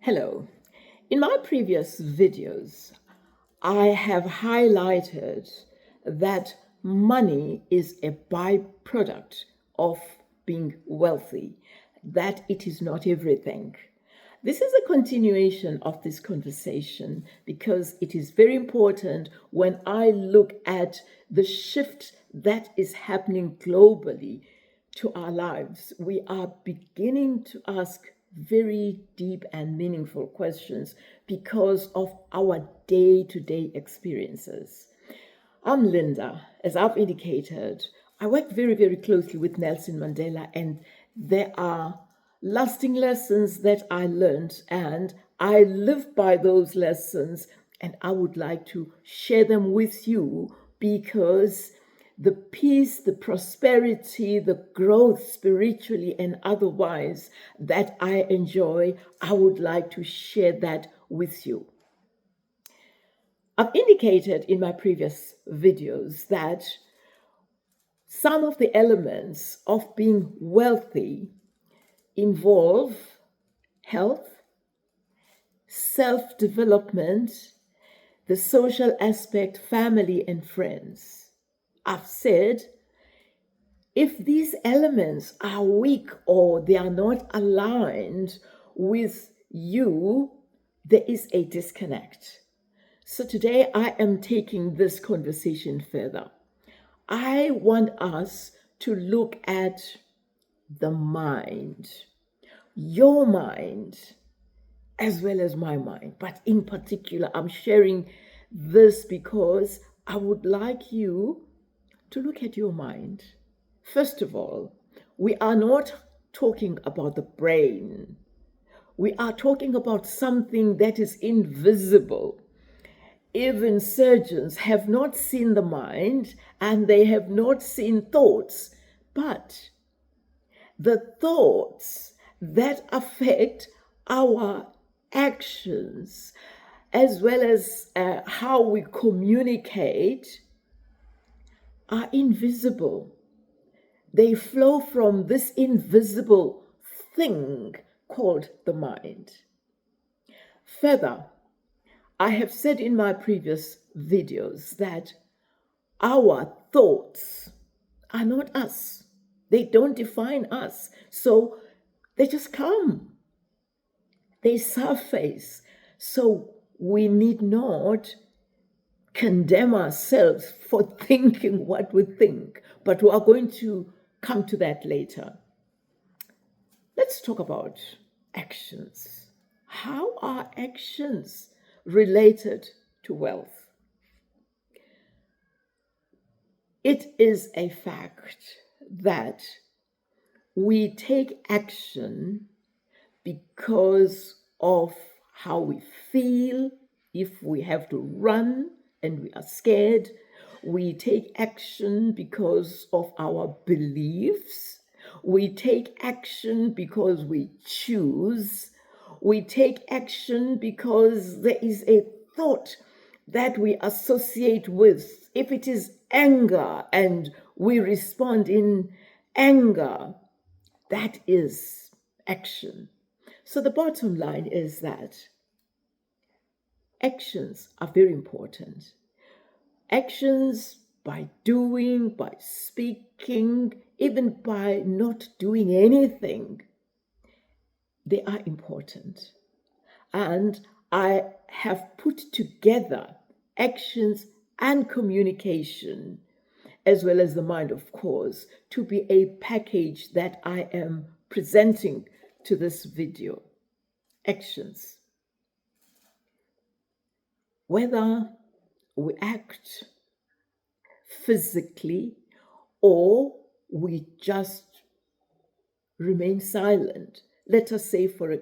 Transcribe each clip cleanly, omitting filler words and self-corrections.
Hello. In my previous videos, I have highlighted that money is a byproduct of being wealthy, that it is not everything. This is a continuation of this conversation because it is very important when I look at the shift that is happening globally to our lives. We are beginning to ask very deep and meaningful questions because of our day-to-day experiences. I'm Linda. As I've indicated, I work very, very closely with Nelson Mandela, and there are lasting lessons that I learned, and I live by those lessons, and I would like to share them with you because the peace, the prosperity, the growth spiritually and otherwise that I enjoy, I would like to share that with you. I've indicated in my previous videos that some of the elements of being wealthy involve health, self-development, the social aspect, family, and friends. I've said if these elements are weak or they are not aligned with you, there is a disconnect. So today I am taking this conversation further. I want us to look at the mind, your mind, as well as my mind. But in particular, I'm sharing this because I would like you to look at your mind. First of all, we are not talking about the brain. We are talking about something that is invisible. Even surgeons have not seen the mind and they have not seen thoughts, but the thoughts that affect our actions as well as how we communicate are invisible. They flow from this invisible thing called the mind. Further, I have said in my previous videos that our thoughts are not us. They don't define us. So they just come. They surface. So we need not condemn ourselves for thinking what we think, but we are going to come to that later. Let's talk about actions. How are actions related to wealth? It is a fact that we take action because of how we feel. If we have to run and we are scared, we take action because of our beliefs. We take action because we choose. We take action because there is a thought that we associate with. If it is anger and we respond in anger, that is action. So the bottom line is that actions are very important. Actions by doing, by speaking, even by not doing anything, they are important. And I have put together actions and communication, as well as the mind, of course, to be a package that I am presenting to this video. Actions. Whether we act physically or we just remain silent. Let us say, for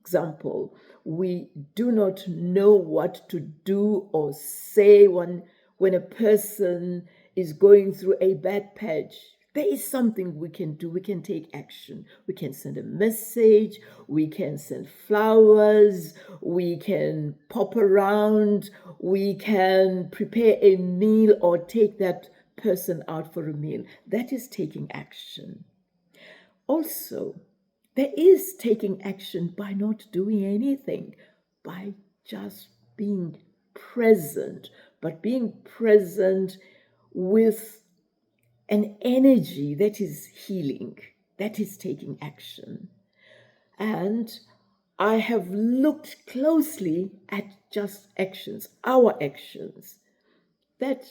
example, we do not know what to do or say when a person is going through a bad patch. There is something we can do. We can take action. We can send a message. We can send flowers. We can pop around. We can prepare a meal or take that person out for a meal. That is taking action. Also, There is taking action by not doing anything, by just being present, but being present with an energy that is healing, that is taking action. And I have looked closely at just actions, our actions, that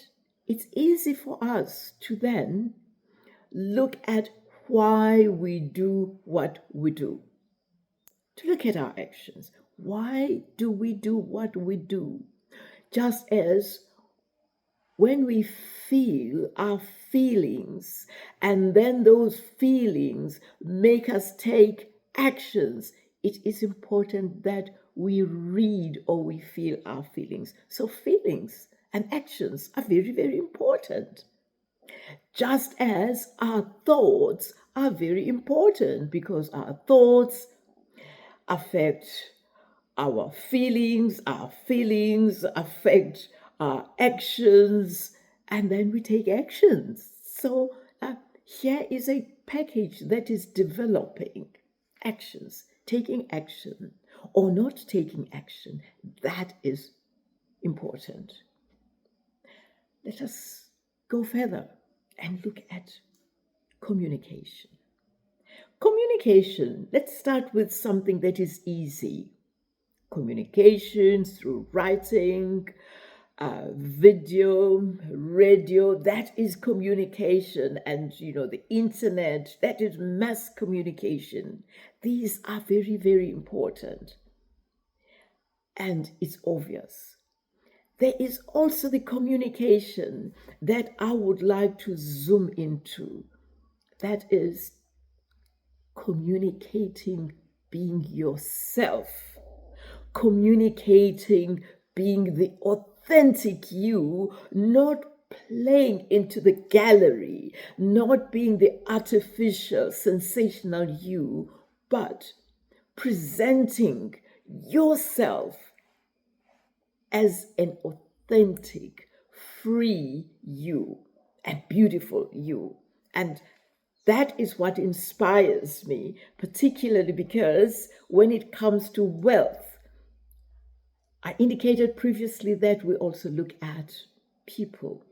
it's easy for us to then look at why we do what we do. To look at our actions. Why do we do what we do? Just as when we feel our feelings, and then those feelings make us take actions, it is important that we read or we feel our feelings. So feelings and actions are very, very important. Just as our thoughts are very important, because our thoughts affect our feelings affect our actions, and then we take actions. So here is a package that is developing actions, taking action or not taking action. That is important. Let us go further and look at communication. Communication, let's start with something that is easy. Communication through writing, video, radio, that is communication. And, the internet, that is mass communication. These are very, very important. And it's obvious. There is also the communication that I would like to zoom into. That is communicating being yourself, communicating being the authentic you, not playing into the gallery, not being the artificial, sensational you, but presenting yourself as an authentic, free you and beautiful you. And that is what inspires me, particularly because when it comes to wealth, I indicated previously that we also look at people,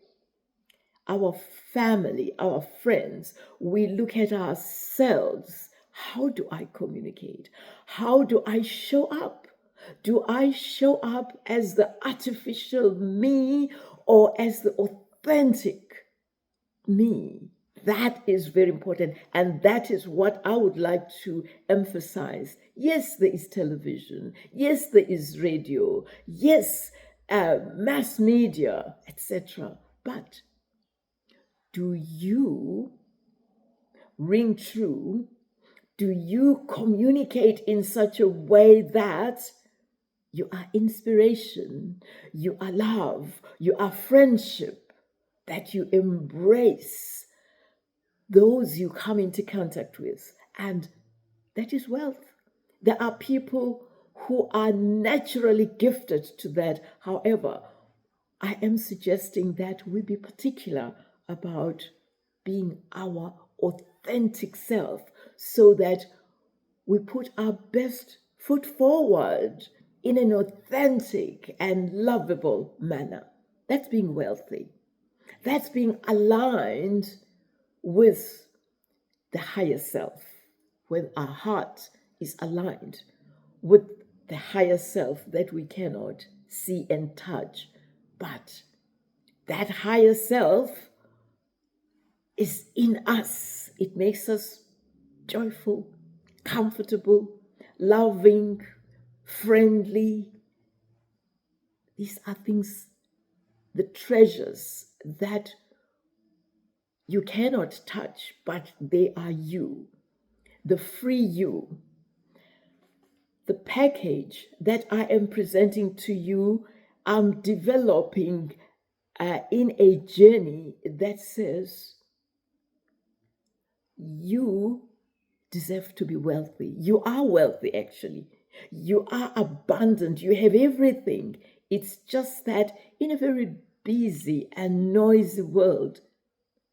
our family, our friends. We look at ourselves. How do I communicate? How do I show up? Do I show up as the artificial me or as the authentic me? That is very important, and that is what I would like to emphasize. Yes, there is television. Yes, there is radio. Yes, mass media, etc. But do you ring true? Do you communicate in such a way that you are inspiration, you are love, you are friendship, that you embrace those you come into contact with? And that is wealth. There are people who are naturally gifted to that. However, I am suggesting that we be particular about being our authentic self, so that we put our best foot forward in an authentic and lovable manner. That's being wealthy. That's being aligned with the higher self, when our heart is aligned with the higher self that we cannot see and touch. But that higher self is in us. It makes us joyful, comfortable, loving, friendly. These are things, the treasures that you cannot touch, but they are you, the free you. The package that I am presenting to you, I'm developing in a journey that says you deserve to be wealthy. You are wealthy, actually. You are abundant. You have everything. It's just that in a very busy and noisy world,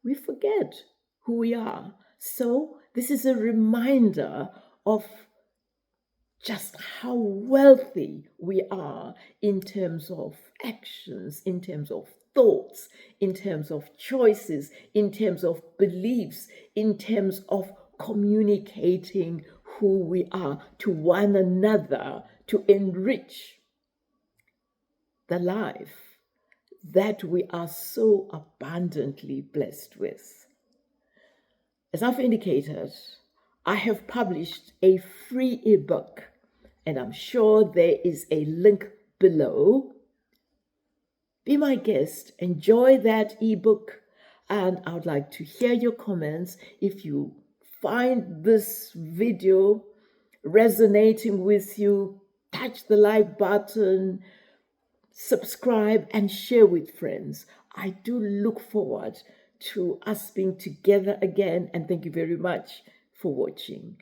we forget who we are. So this is a reminder of just how wealthy we are in terms of actions, in terms of thoughts, in terms of choices, in terms of beliefs, in terms of communicating who we are to one another to enrich the life that we are so abundantly blessed with. As I've indicated, I have published a free ebook, and I'm sure there is a link below. Be my guest, enjoy that ebook, and I would like to hear your comments. If you find this video resonating with you, touch the like button, subscribe, and share with friends. I do look forward to us being together again, and thank you very much for watching.